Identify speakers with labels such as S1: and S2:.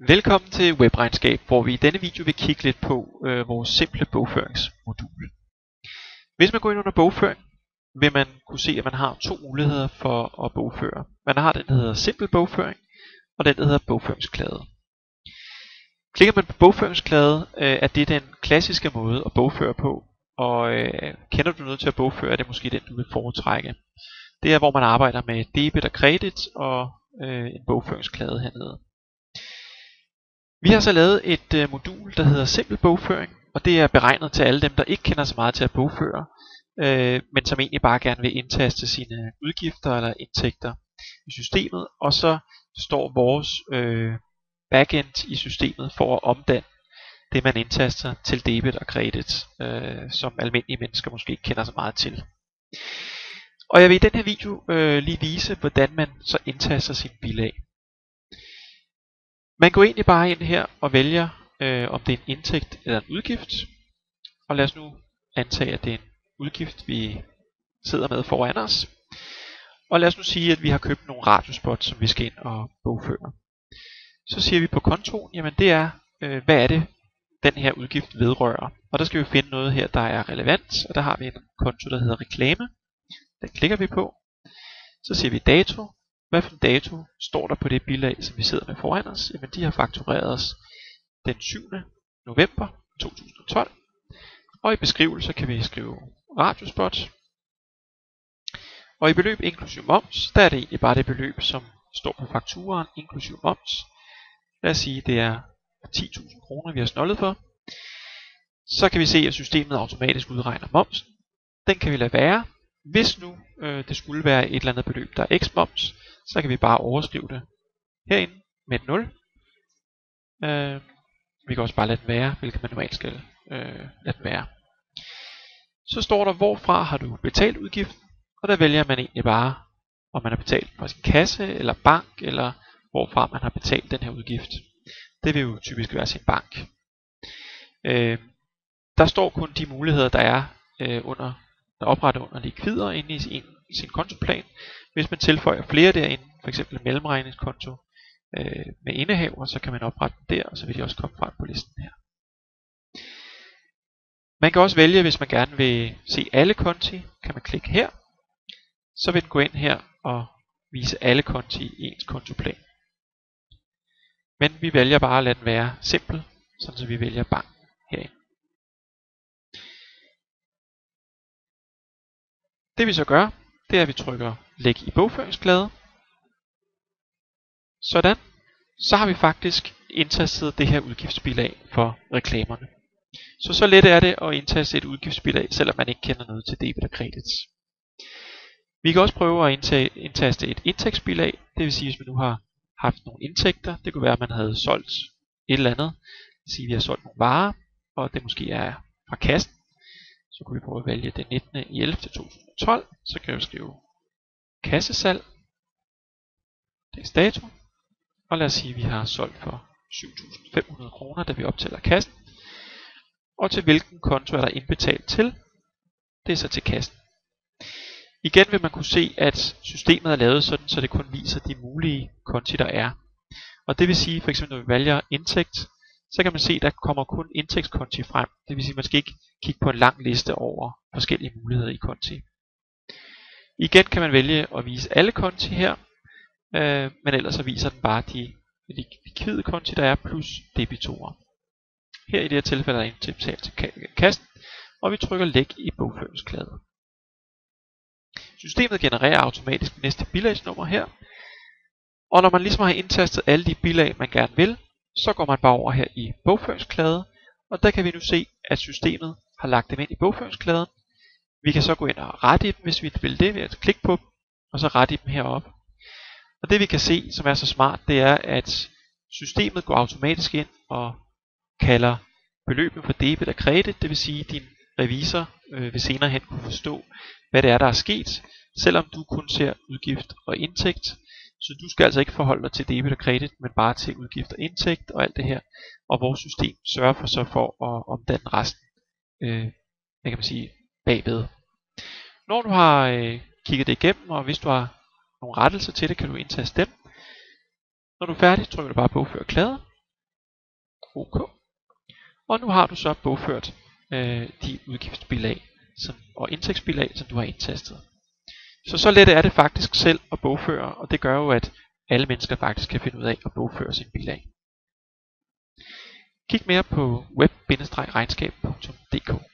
S1: Velkommen til webregnskab, hvor vi i denne video vil kigge lidt på vores simple bogføringsmodul. Hvis man går ind under bogføring, vil man kunne se, at man har to muligheder for at bogføre. Man har den, der hedder simpel bogføring, og den, der hedder bogføringsklade. Klikker man på bogføringsklade, er det den klassiske måde at bogføre på, og kender du noget til at bogføre, er det måske den, du vil foretrække. Det er, hvor man arbejder med debit og kredit og en bogføringsklade hernede. Vi har så lavet et modul, der hedder simpel bogføring, og det er beregnet til alle dem, der ikke kender så meget til at bogføre, men som egentlig bare gerne vil indtaste sine udgifter eller indtægter i systemet, og så står vores backend i systemet for at omdanne det, man indtaster til debit og kredit, som almindelige mennesker måske ikke kender så meget til. Og jeg vil i den her video lige vise, hvordan man så indtaster sin bilag. Man går egentlig bare ind her og vælger, om det er en indtægt eller en udgift. Og lad os nu antage, at det er en udgift, vi sidder med foran os. Og lad os nu sige, at vi har købt nogle radiospots, som vi skal ind og bogføre. Så siger vi på kontoen, jamen det er, hvad er det, den her udgift vedrører. Og der skal vi finde noget her, der er relevant. Og der har vi en konto, der hedder reklame. Den klikker vi på. Så siger vi dato. Hvad for en dato står der på det bilag, som vi sidder med foran os? Jamen de har faktureret os den 7. november 2012. Og i beskrivelser kan vi skrive radiospot. Og i beløb inklusiv moms, der er det egentlig bare det beløb, som står på fakturaen inklusiv moms. Lad os sige, det er 10.000 kroner, vi har snollet for. Så kan vi se, at systemet automatisk udregner momsen. Den kan vi lade være. Hvis nu det skulle være et eller andet beløb, der er x moms, så kan vi bare overskrive det herinde med et 0. Vi kan også bare lade den være, hvilket man normalt skal lade den være. Så står der, hvorfra har du betalt udgiften, og der vælger man egentlig bare, om man har betalt fra sin kasse eller bank, eller hvorfra man har betalt den her udgift. Det vil jo typisk være sin bank. Der står kun de muligheder, der er der oprettet under likvider inde i sin kontoplan. Hvis man tilføjer flere derinde, f.eks. en mellemregningskonto med indehaver, så kan man oprette den der, og så vil de også komme frem på listen her. Man kan også vælge, hvis man gerne vil se alle konti, kan man klikke her. Så vil den gå ind her og vise alle konti i ens kontoplan. Men vi vælger bare at lade den være simpel, sådan så vi vælger bank herinde. Det vi så gør, det er, at vi trykker læg i bogføringsklade. Sådan. Så har vi faktisk indtastet det her udgiftsbilag for reklamerne. Så let er det at indtaste et udgiftsbilag, selvom man ikke kender noget til debit og kredit. Vi kan også prøve at indtaste et indtægtsbilag. Det vil sige, hvis man nu har haft nogle indtægter. Det kunne være, at man havde solgt et eller andet. Det vil sige, at vi har solgt nogle varer, og det måske er fra kassen. Så kunne vi prøve at vælge den 19. i 11. 2012. Så kan vi skrive kassesalg. Det er dato. Og lad os sige, at vi har solgt for 7.500 kroner, da vi optæller kassen. Og til hvilken konto er der indbetalt til? Det er så til kassen. Igen vil man kunne se, at systemet er lavet sådan, så det kun viser de mulige konti, der er. Og det vil sige, f.eks. når vi vælger indtægt, så kan man se, at der kommer kun indtægtskonti frem. Det vil sige, at man skal ikke kigge på en lang liste over forskellige muligheder i konti. Igen kan man vælge at vise alle konti her, men ellers så viser den bare de likvide konti, der er, plus debitorer. Her i det her tilfælde er der indbetalt til kassen, og vi trykker læg i bogføringsklade. Systemet genererer automatisk næste bilagsnummer her, og når man ligesom har indtastet alle de bilag, man gerne vil, så går man bare over her i bogføringsklade, og der kan vi nu se, at systemet har lagt dem ind i bogføringskladen. Vi kan så gå ind og rette i dem, hvis vi vil det, ved at klikke på dem, og så rette i dem heroppe. Og det vi kan se, som er så smart, det er, at systemet går automatisk ind og kalder beløbet for debit og kredit, det vil sige, at din revisor vil senere hen kunne forstå, hvad det er, der er sket, selvom du kun ser udgift og indtægt. Så du skal altså ikke forholde dig til debit og kredit, men bare til udgift og indtægt og alt det her. Og vores system sørger for at omdanne resten, hvad kan man sige, bagved. Når du har kigget det igennem, og hvis du har nogle rettelser til det, kan du indtaste dem. Når du er færdig, trykker du bare på bogfører klade, OK. Og nu har du så bogført de udgiftsbilag og indtægtsbilag, som du har indtastet. Så let er det faktisk selv at bogføre, og det gør jo, at alle mennesker faktisk kan finde ud af at bogføre sine bilag. Kig mere på web-regnskab.dk.